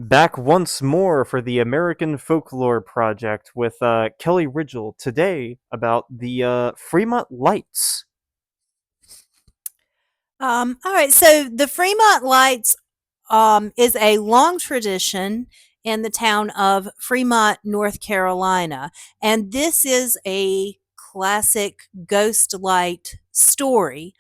Back once more for the American Folklore Project with Kelly Ridgel today about the Fremont Lights. All right, so the Fremont Lights is a long tradition in the town of Fremont, North Carolina. And this is a classic ghost light story.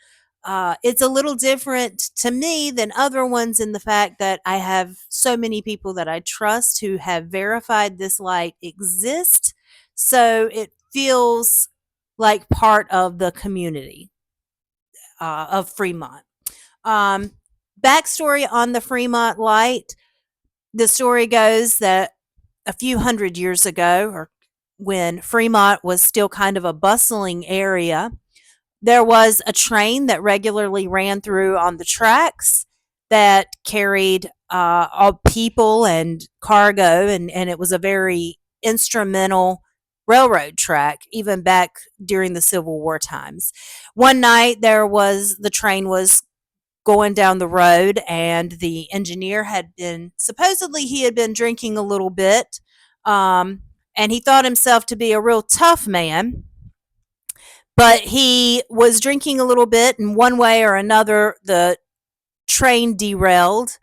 It's a little different to me than other ones in the fact that I have so many people that I trust who have verified this light exists. So it feels like part of the community of Fremont. Um, Backstory on the Fremont Light: the story goes that a few hundred years ago, or when Fremont was still kind of a bustling area, there was a train that regularly ran through on the tracks that carried all people and cargo, and it was a very instrumental railroad track, even back during the Civil War times. One night, the train was going down the road, and the engineer had been supposedly he had been drinking a little bit, and he thought himself to be a real tough man, but he was drinking a little bit, and one way or another the train derailed,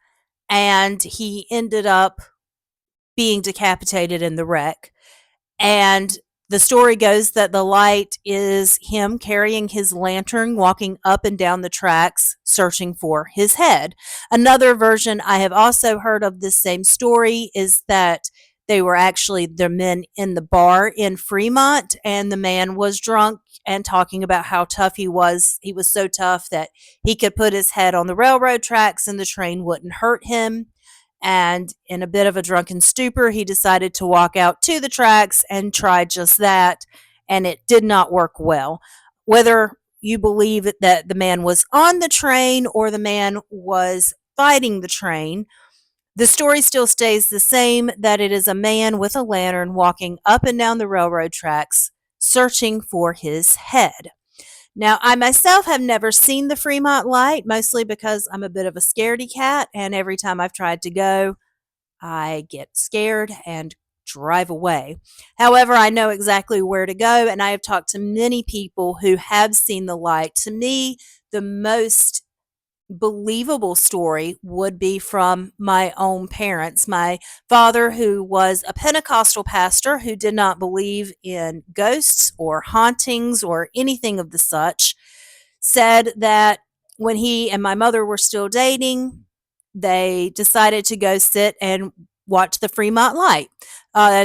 and he ended up being decapitated in the wreck. And the story goes that the light is him carrying his lantern, walking up and down the tracks, searching for his head. Another version I have also heard of this same story is that they were actually the men in the bar in Fremont, and the man was drunk and talking about how tough he was. He was so tough that he could put his head on the railroad tracks and the train wouldn't hurt him. And in a bit of a drunken stupor, he decided to walk out to the tracks and try just that, and it did not work well. Whether you believe that the man was on the train or the man was fighting the train, the story still stays the same, that it is a man with a lantern walking up and down the railroad tracks searching for his head. Now, I myself have never seen the Fremont Light, mostly because I'm a bit of a scaredy cat, and every time I've tried to go, I get scared and drive away. However, I know exactly where to go, and I have talked to many people who have seen the light. To me, the most believable story would be from my own parents. My father, who was a Pentecostal pastor who did not believe in ghosts or hauntings or anything of the such, said that when he and my mother were still dating, they decided to go sit and watch the Fremont Light.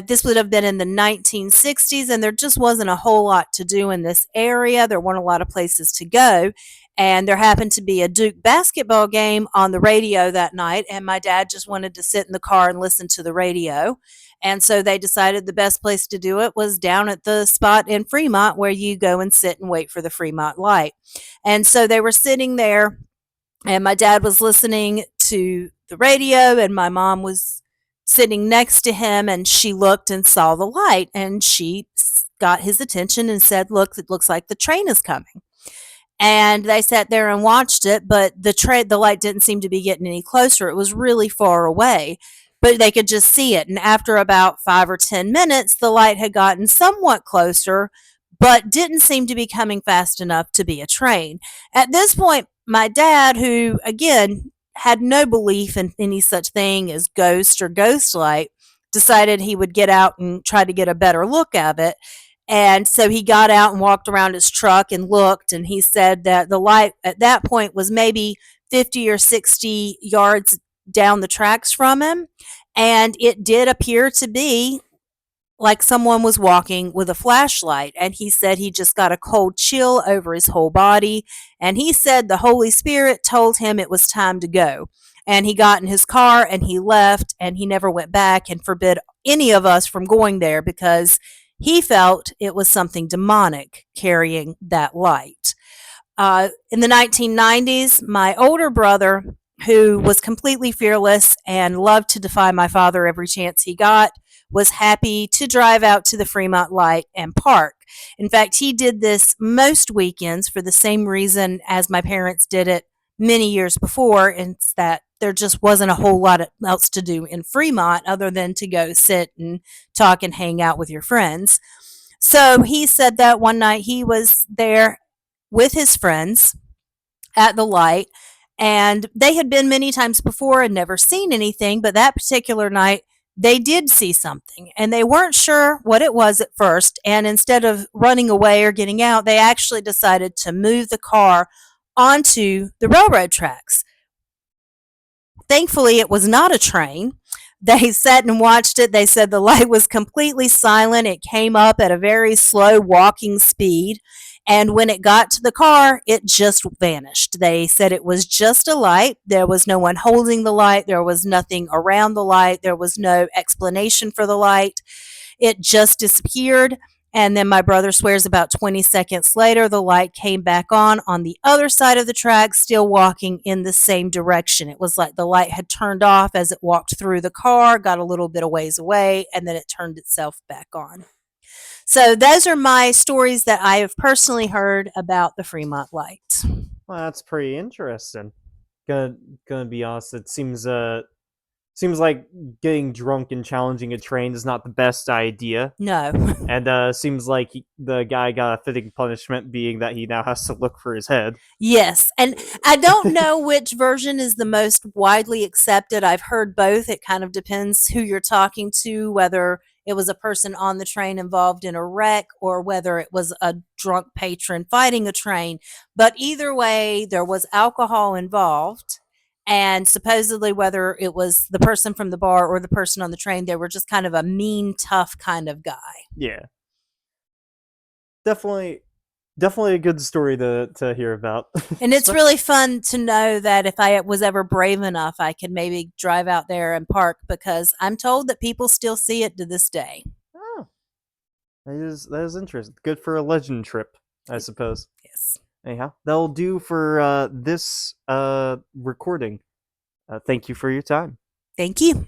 This would have been in the 1960s, and there just wasn't a whole lot to do in this area. There weren't a lot of places to go. And there happened to be a Duke basketball game on the radio that night, and my dad just wanted to sit in the car and listen to the radio. And so they decided the best place to do it was down at the spot in Fremont where you go and sit and wait for the Fremont Light. And so they were sitting there, and my dad was listening to the radio, and my mom was sitting next to him, and she looked and saw the light, and she got his attention and said, "Look, it looks like the train is coming." And they sat there and watched it, but the light didn't seem to be getting any closer. It was really far away, but they could just see it. And after about 5 or 10 minutes, the light had gotten somewhat closer, but didn't seem to be coming fast enough to be a train. At this point, my dad, who again had no belief in any such thing as ghost or ghost light, decided he would get out and try to get a better look at it. And so he got out and walked around his truck and looked, and he said that the light at that point was maybe 50 or 60 yards down the tracks from him. And it did appear to be like someone was walking with a flashlight. And he said he just got a cold chill over his whole body. And he said the Holy Spirit told him it was time to go. And he got in his car and he left, and he never went back and forbid any of us from going there because he felt it was something demonic carrying that light. In the 1990s, my older brother, who was completely fearless and loved to defy my father every chance he got, was happy to drive out to the Fremont Light and park. In fact, he did this most weekends for the same reason as my parents did it many years before, and it's that there just wasn't a whole lot else to do in Fremont other than to go sit and talk and hang out with your friends. So he said that one night he was there with his friends at the light, and they had been many times before and never seen anything, but that particular night they did see something and they weren't sure what it was at first. And instead of running away or getting out, they actually decided to move the car onto the railroad tracks. Thankfully, it was not a train. They sat and watched it. They said the light was completely silent. It came up at a very slow walking speed. And when it got to the car, it just vanished. They said it was just a light. There was no one holding the light. There was nothing around the light. There was no explanation for the light. It just disappeared. And then my brother swears about 20 seconds later, the light came back on the other side of the track, still walking in the same direction. It was like the light had turned off as it walked through the car, got a little bit of ways away, and then it turned itself back on. So those are my stories that I have personally heard about the Fremont Lights. Well, that's pretty interesting. Gonna gonna be honest. It seems like getting drunk and challenging a train is not the best idea. No. And seems like the guy got a fitting punishment, being that he now has to look for his head. Yes, and I don't know which version is the most widely accepted. I've heard both. It kind of depends who you're talking to, whether it was a person on the train involved in a wreck or whether it was a drunk patron fighting a train. But either way, there was alcohol involved. And supposedly, whether it was the person from the bar or the person on the train, they were just kind of a mean, tough kind of guy. Yeah, definitely, definitely a good story to hear about. And it's really fun to know that if I was ever brave enough, I could maybe drive out there and park, because I'm told that people still see it to this day. Oh, that is interesting. Good for a legend trip, I suppose. Yes. Anyhow, that'll do for this recording. Thank you for your time. Thank you.